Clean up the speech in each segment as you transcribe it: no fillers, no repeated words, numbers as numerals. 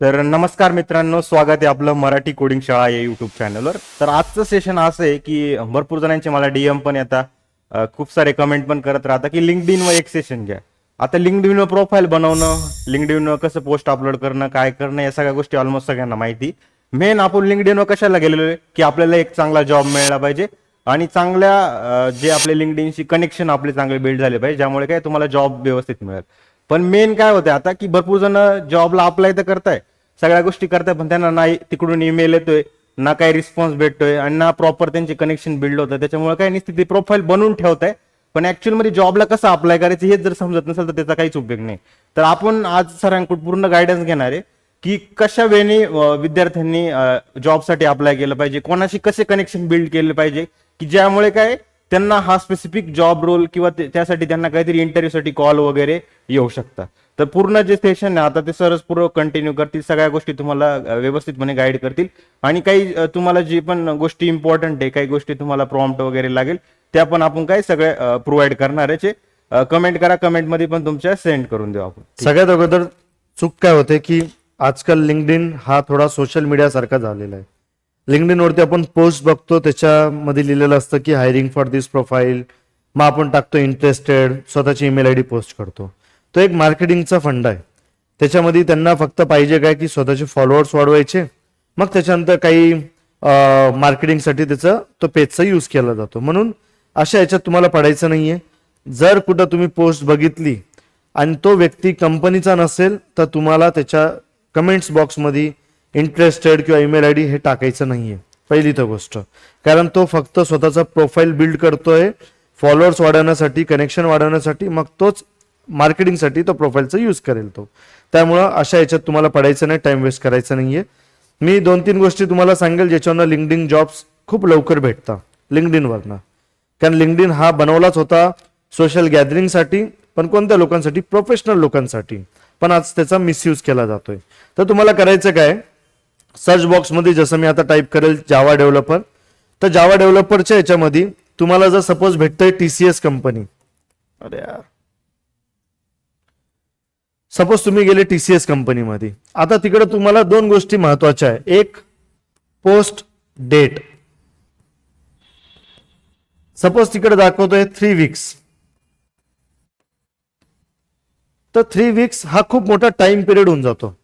तर नमस्कार मित्रांनो, स्वागत आहे आपलं मराठी कोडिंग शाळा या युट्यूब चॅनलवर. तर आजचं सेशन असं आहे की भरपूर जणांचे मला डीएम पण येतात, खूप सारे कमेंट पण करत राहतात की लिंक्डइनवर एक सेशन घ्या. आता लिंक्डइनवर प्रोफाईल बनवणं, लिंक्डइनवर कसं पोस्ट अपलोड करणं, काय करणं, या सगळ्या गोष्टी ऑलमोस्ट सगळ्यांना माहिती. मेन आपण लिंक्डइनवर कशाला गेलेलो आहे की आपल्याला एक चांगला जॉब मिळाला पाहिजे आणि चांगल्या जे आपले लिंक्डइनशी कनेक्शन आपले चांगले बिल्ड झाले पाहिजे, ज्यामुळे काय तुम्हाला जॉब व्यवस्थित मिळेल. पण मेन काय होते आता की भरपूर जण जॉबला अप्लाय तर करताय, सगळ्या गोष्टी करताय, पण त्यांना नाही तिकडून ईमेल येतोय, ना काही रिस्पॉन्स भेटतोय आणि ना प्रॉपर त्यांचे कनेक्शन बिल्ड होतं. त्याच्यामुळे काय नसते, ते प्रोफाईल बनवून ठेवताय, पण ऍक्च्युअल मध्ये जॉबला कसं अप्लाय करायचं हेच जर समजत नसेल तर त्याचा काहीच उपयोग नाही. तर आपण आज सरांकडून पूर्ण गायडन्स घेणार आहे की कशा वेळी विद्यार्थ्यांनी जॉबसाठी अप्लाय केलं पाहिजे, कोणाशी कसे कनेक्शन बिल्ड केले पाहिजे की ज्यामुळे काय त्यांना हा स्पेसिफिक जॉब रोल किंवा त्यासाठी त्यांना काहीतरी इंटरव्ह्यूसाठी कॉल वगैरे येऊ शकतात. तर पूर्ण जे सेशन आहे आता ते सरच पूर्ण कंटिन्यू करतील, सगळ्या गोष्टी तुम्हाला व्यवस्थितपणे गाईड करतील आणि काही तुम्हाला जी पण गोष्टी इम्पॉर्टंट आहे, काही गोष्टी तुम्हाला प्रॉम्प्ट वगैरे लागेल, त्या पण आपण काय सगळे प्रोव्हाइड करणार आहे. कमेंट करा, कमेंटमध्ये पण तुमच्या सेंड करून देऊ आपण. सगळ्यात अगोदर चूक काय होते की आजकाल लिंक्डइन हा थोडा सोशल मीडिया सारखा झालेला आहे. लिंक्डइन वरती आपण पोस्ट बघतो, त्याच्यामध्ये लिहिलेलं असतं की हायरिंग फॉर दिस प्रोफाईल, मग आपण टाकतो इंटरेस्टेड, स्वतःची ईमेल आयडी पोस्ट करतो. तो एक मार्केटिंगचा फंड आहे. त्याच्यामध्ये त्यांना फक्त पाहिजे काय की स्वतःचे फॉलोअर्स वाढवायचे, मग त्याच्यानंतर काही मार्केटिंगसाठी त्याचा तो पेजचा यूज केला जातो. म्हणून अशा याच्यात तुम्हाला पडायचं नाहीये. जर कुठं तुम्ही पोस्ट बघितली आणि तो व्यक्ती कंपनीचा नसेल तर तुम्हाला त्याच्या कमेंट्स बॉक्समध्ये इंटरेस्टेड किंवा ईमेल आयडी हे टाकायचं नाहीये, पहिली तर गोष्ट. कारण तो फक्त स्वतःचा प्रोफाईल बिल्ड करतोय फॉलोअर्स वाढवण्यासाठी, कनेक्शन वाढवण्यासाठी, मग तोच मार्केटिंगसाठी तो प्रोफाईलचा यूज करेल तो. त्यामुळं अशा याच्यात तुम्हाला पडायचं नाही, टाइम वेस्ट करायचं नाहीये. मी 2-3 गोष्टी तुम्हाला सांगेल ज्याच्यावरनं लिंक्डइन जॉब्स खूप लवकर भेटतात लिंक्डइनवरनं. कारण लिंक्डइन हा बनवलाच होता सोशल गॅदरिंगसाठी, पण कोणत्या लोकांसाठी? प्रोफेशनल लोकांसाठी. पण आज त्याचा मिसयूज केला जातोय. तर तुम्हाला करायचं काय, सर्च बॉक्समध्ये जसं मी आता टाईप करेल जावा डेव्हलपर, तर जावा डेव्हलपरच्या याच्यामध्ये तुम्हाला जर सपोज भेटतंय TCS कंपनी, अरे यार, सपोज तुम्ही गेले TCS कंपनीमध्ये. आता तिकडे तुम्हाला 2 गोष्टी महत्वाच्या आहे. एक, पोस्ट डेट. सपोज तिकडे दाखवतोय 3 वीक्स, तर 3 वीक्स हा खूप मोठा टाइम पिरियड होऊन जातो.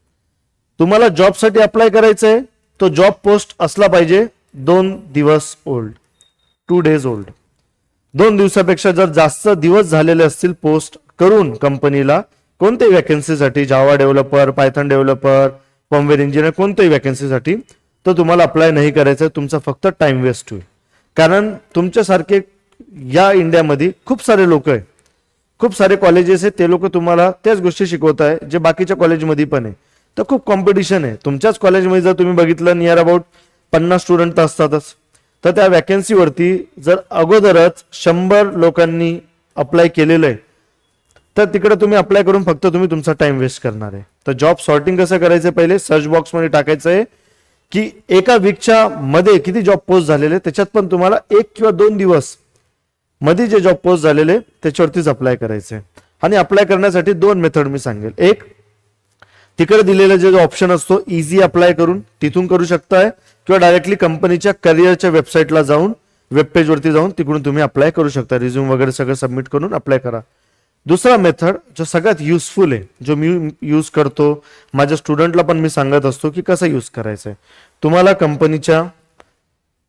तुम्हाला जॉबसाठी अप्लाय करायचं आहे, तो जॉब पोस्ट असला पाहिजे 2 दिवस ओल्ड, 2 डेज ओल्ड. 2 दिवसापेक्षा जर जास्त दिवस झालेले असतील पोस्ट करून कंपनीला कोणत्याही वॅकन्सीसाठी, Java developer, Python developer, firmware engineer, कोणत्याही वॅकन्सीसाठी, तर तुम्हाला अप्लाय नाही करायचं. तुमचा फक्त टाइम वेस्ट होईल. कारण तुमच्यासारखे या इंडियामध्ये खूप सारे लोक आहे, खूप सारे कॉलेजेस आहेत, ते लोक तुम्हाला त्याच गोष्टी शिकवत आहे जे बाकीच्या कॉलेजमध्ये पण आहे. तर खूप कॉम्पिटिशन आहे. तुमच्याच कॉलेजमध्ये जर तुम्ही बघितलं नियर अबाउट 50 स्टुडंट असतातच, तर त्या वॅकन्सीवरती जर अगोदरच 100 लोकांनी अप्लाय केलेलं आहे, तर तिकडे तुम्ही अप्लाय करून फक्त तुम्ही तुमचा टाइम वेस्ट करणार आहे. तर जॉब सॉर्टिंग कसं करायचं, पहिले सर्च बॉक्समध्ये टाकायचं आहे की एका वीकच्या मध्ये किती जॉब पोस्ट झालेले, त्याच्यात पण तुम्हाला 1 किंवा 2 दिवस मध्ये जे जॉब पोस्ट झालेले त्याच्यावरतीच अप्लाय करायचे. आणि अप्लाय करण्यासाठी 2 मेथड मी सांगेल. एक, तिकडे दिलेला जो ऑप्शन असतो इझी अप्लाय करून तिथून करू शकताय, किंवा डायरेक्टली कंपनीच्या करिअरच्या वेबसाईटला जाऊन, वेब पेज वरती जाऊन तिकडून तुम्ही अप्लाय करू शकता. रिझ्यूम वगैरे सगळं सबमिट करून अप्लाय करा. दुसरा मेथड जो सगळ्यात युजफुल आहे, जो मी यूज करतो, माझ्या स्टुडंटला पण मी सांगत असतो की कसं यूज करायचं आहे. तुम्हाला कंपनीच्या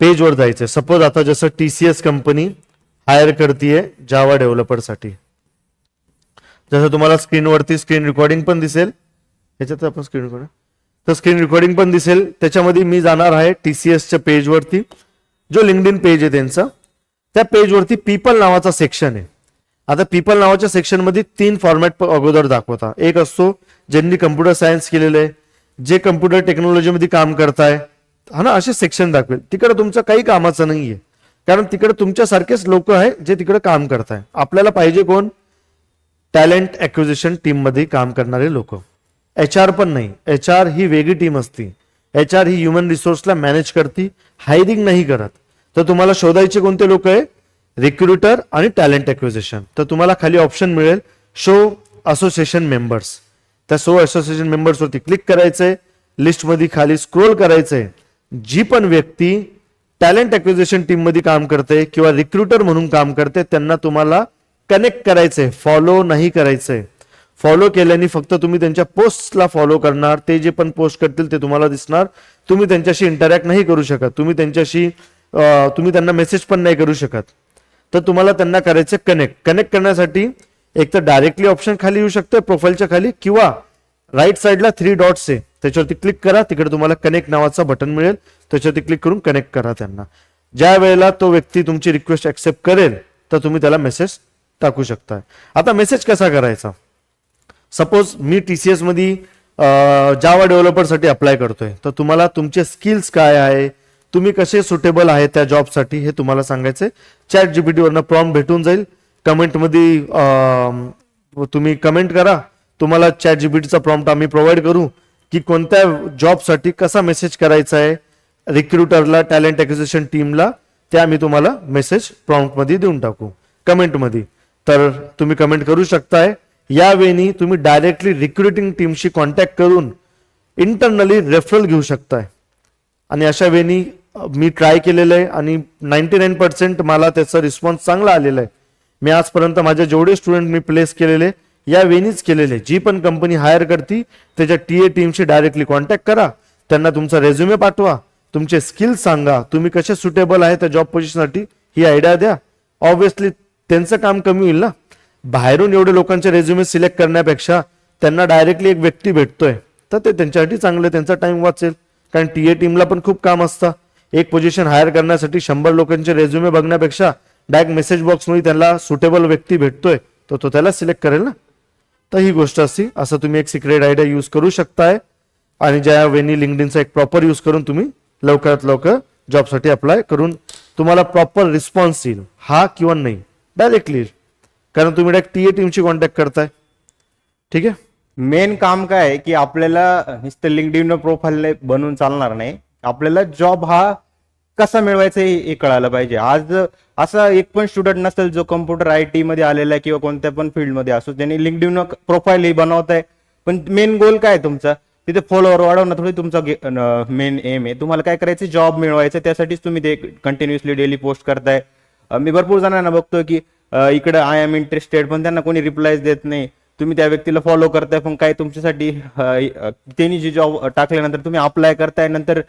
पेजवर जायचंय. सपोज आता जसं TCS कंपनी हायर करतीये जावा डेव्हलपरसाठी, जसं तुम्हाला स्क्रीनवरती स्क्रीन रेकॉर्डिंग पण दिसेल, याच्यात आपण स्क्रीन रेकॉर्ड, तर स्क्रीन रेकॉर्डिंग पण दिसेल. त्याच्यामध्ये मी जाणार आहे TCSच्या पेजवरती, जो लिंक्डइन पेज आहे त्यांचा. त्या पेजवरती पीपल नावाचा सेक्शन आहे. आता पीपल नावाच्या सेक्शन मध्ये 3 फॉर्मॅट अगोदर दाखवता. एक असतो ज्यांनी कम्प्युटर सायन्स केलेलं आहे, जे कम्प्युटर टेक्नॉलॉजीमध्ये काम करताय, हा ना, असे सेक्शन दाखवेल. तिकडे तुमचं काही कामाचं नाहीये, कारण तिकडे तुमच्यासारखेच लोक आहे जे तिकडे काम करताय. आपल्याला पाहिजे कोण? टॅलेंट ॲक्विजिशन टीम मध्ये काम करणारे लोक. HR पण नाही, HR ही वेगळी टीम असती. HR ही ह्युमन रिसोर्सला मॅनेज करते, हायरिंग नाही करत. तर तुम्हाला शोधायचे कोणते लोक आहे? रिक्रुटर आणि टॅलेंट ॲक्विजिशन. तर तुम्हाला खाली ऑप्शन मिळेल शो असोसिएशन मेंबर्स. त्या शो असोसिएशन मेंबर्स वरती क्लिक करायचंय लिस्टमध्ये खाली स्क्रोल करायचंय. जी पण व्यक्ती टॅलेंट ॲक्विजिशन टीम मध्ये काम करते किंवा रिक्रुटर म्हणून काम करते त्यांना तुम्हाला कनेक्ट करायचंय, फॉलो नाही करायचंय. फॉलो केल्याने फक्त तुम्ही त्यांच्या पोस्टला फॉलो करणार, ते जे पण पोस्ट करतील ते तुम्हाला दिसणार. तुम्ही त्यांच्याशी इंटरॅक्ट नाही करू शकत, तुम्ही त्यांना मेसेज पण नाही करू शकत. तर तुम्हाला त्यांना करायचं कनेक्ट करण्यासाठी एक तर डायरेक्टली ऑप्शन खाली येऊ शकतं प्रोफाईलच्या खाली, किंवा राईट साईडला 3 डॉट्स आहे त्याच्यावरती क्लिक करा, तिकडे तुम्हाला कनेक्ट नावाचा बटन मिळेल, त्याच्यावरती क्लिक करून कनेक्ट करा त्यांना. ज्या वेळेला तो व्यक्ती तुमची रिक्वेस्ट ऍक्सेप्ट करेल तर तुम्ही त्याला मेसेज टाकू शकता. आता मेसेज कसा करायचा? सपोज मी TCS मध्ये जावा डेव्हलपरसाठी अप्लाय करतोय, तर तुम्हाला तुमचे स्किल्स काय आहे, तुम्ही कसे सुटेबल आहे त्या जॉबसाठी हे तुम्हाला सांगायचंय. चॅट GPT वरनं प्रॉम्प्ट भेटून जाईल, कमेंटमध्ये तुम्ही कमेंट करा, तुम्हाला चॅट GPTचा प्रॉम्प्ट आम्ही प्रोव्हाइड करू की कोणत्या जॉबसाठी कसा मेसेज करायचा आहे रिक्रुटरला, टॅलेंट ॲक्विजिशन टीमला, ते आम्ही तुम्हाला मेसेज प्रॉम्प्टमध्ये देऊन टाकू कमेंटमध्ये. तर तुम्ही कमेंट करू शकताय. यावेळी तुम्ही डायरेक्टली रिक्रुटिंग टीमशी कॉन्टॅक्ट करून इंटरनली रेफरल घेऊ शकताय. आणि अशा वेळी मी ट्राय केलेलं आहे आणि 99% मला त्याचा रिस्पॉन्स चांगला आलेला आहे. मी आजपर्यंत माझे जेवढे स्टुडंट मी प्लेस केलेले या वेळीच केलेले. जी पण कंपनी हायर करते त्याच्या TA टीमशी डायरेक्टली कॉन्टॅक्ट करा, त्यांना तुमचा रेझ्युमे पाठवा, तुमचे स्किल्स सांगा, तुम्ही कसे सुटेबल आहे त्या जॉब पोझिशनसाठी ही आयडिया द्या. ऑब्व्हियसली त्यांचं काम कमी होईल ना. बाहेरून एवढे लोकांचे रेझ्युमे सिलेक्ट करण्यापेक्षा त्यांना डायरेक्टली एक व्यक्ती भेटतोय तर ते त्यांच्यासाठी चांगलं, त्यांचा टाइम वाचेल. कारण TA टीमला पण खूप काम असतं. एक पोझिशन हायर करण्यासाठी 100 लोकांचे रेझ्युमे बघण्यापेक्षा डायरेक्ट मेसेज बॉक्समध्ये त्याला सुटेबल व्यक्ती भेटतोय तर तो त्याला सिलेक्ट करेल ना. तर ही गोष्ट असते. असं तुम्ही एक सिक्रेट आयडिया यूज करू शकताय आणि ज्या वेनी लिंक्डइनचा एक प्रॉपर यूज करून तुम्ही लवकरात लवकर जॉबसाठी अप्लाय करून तुम्हाला प्रॉपर रिस्पॉन्स येईल, हा किंवा नाही डायरेक्टली, कारण तुम्ही डायरेक्ट TA टीमशी कॉन्टॅक्ट करताय. ठीक आहे. मेन काम काय आहे की आपल्याला नुसतं लिंक्डइन प्रोफाईल बनवून चालणार नाही, आपल्याला जॉब हा कसा मिळवायचा हे कळायला पाहिजे. आज असा एक पण स्टुडंट नसेल जो कम्प्युटर IT मध्ये आलेला आहे किंवा कोणत्या पण फील्डमध्ये असो, त्यांनी लिंक्डइन प्रोफाईल ही बनवताय, पण मेन गोल काय तुमचा तिथे फॉलोअर वाढवणं थोडी तुमचा मेन एम आहे. तुम्हाला काय करायचं, जॉब मिळवायचं, त्यासाठीच तुम्ही ते कंटिन्युअसली डेली पोस्ट करताय. मी भरपूर जणांना बघतोय की इकडे आय एम इंटरेस्टेड पण त्यांना कोणी रिप्लायच देत नाही. तुम्ही त्या व्यक्तीला फॉलो करताय पण काय तुमच्यासाठी त्यांनी जी जॉब टाकल्यानंतर तुम्ही अप्लाय करताय, नंतर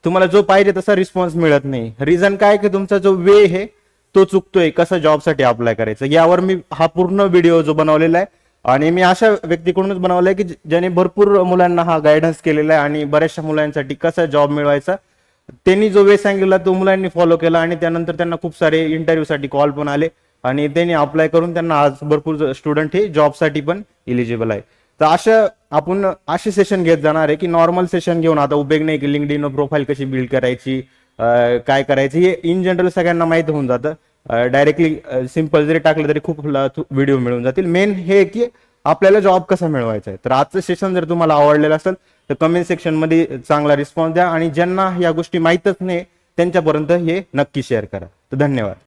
तुम्हाला जो पाहिजे तसा रिस्पॉन्स मिळत नाही. रिझन काय की तुमचा जो वे आहे तो चुकतोय, कसं जॉबसाठी अप्लाय करायचं. यावर मी हा पूर्ण व्हिडिओ जो बनवलेला आहे आणि मी अशा व्यक्तीकडूनच बनवलाय की ज्याने भरपूर मुलांना हा गायडन्स केलेला आहे आणि बऱ्याचशा मुलांसाठी कसा जॉब मिळवायचा त्यांनी जो वे सांगितला तो मुलांनी फॉलो केला आणि त्यानंतर त्यांना खूप सारे इंटरव्ह्यूसाठी कॉल पण आले आणि त्यांनी अप्लाय करून त्यांना आज भरपूर स्टुडंट हे जॉबसाठी पण इलिजिबल आहे. तर आपण असे सेशन घेत जाणार आहे की नॉर्मल सेशन घेऊन आता उपयोग नाही की लिंक्डइन प्रोफाईल कशी बिल्ड करायची, काय करायचं हे इन जनरल सगळ्यांना माहिती होऊन जातं. डायरेक्टली सिंपल जरी टाकलं तरी खूप व्हिडिओ मिळून जातील. मेन हे की आपल्याला जॉब कसा मिळवायचा आहे. तर आजचं सेशन जर तुम्हाला आवडलेलं असेल तर कमेंट सेक्शन मध्ये चांगला रिस्पॉन्स द्या आणि ज्यांना या गोष्टी माहीतच नाही त्यांच्यापर्यंत हे नक्की शेअर करा. तर धन्यवाद.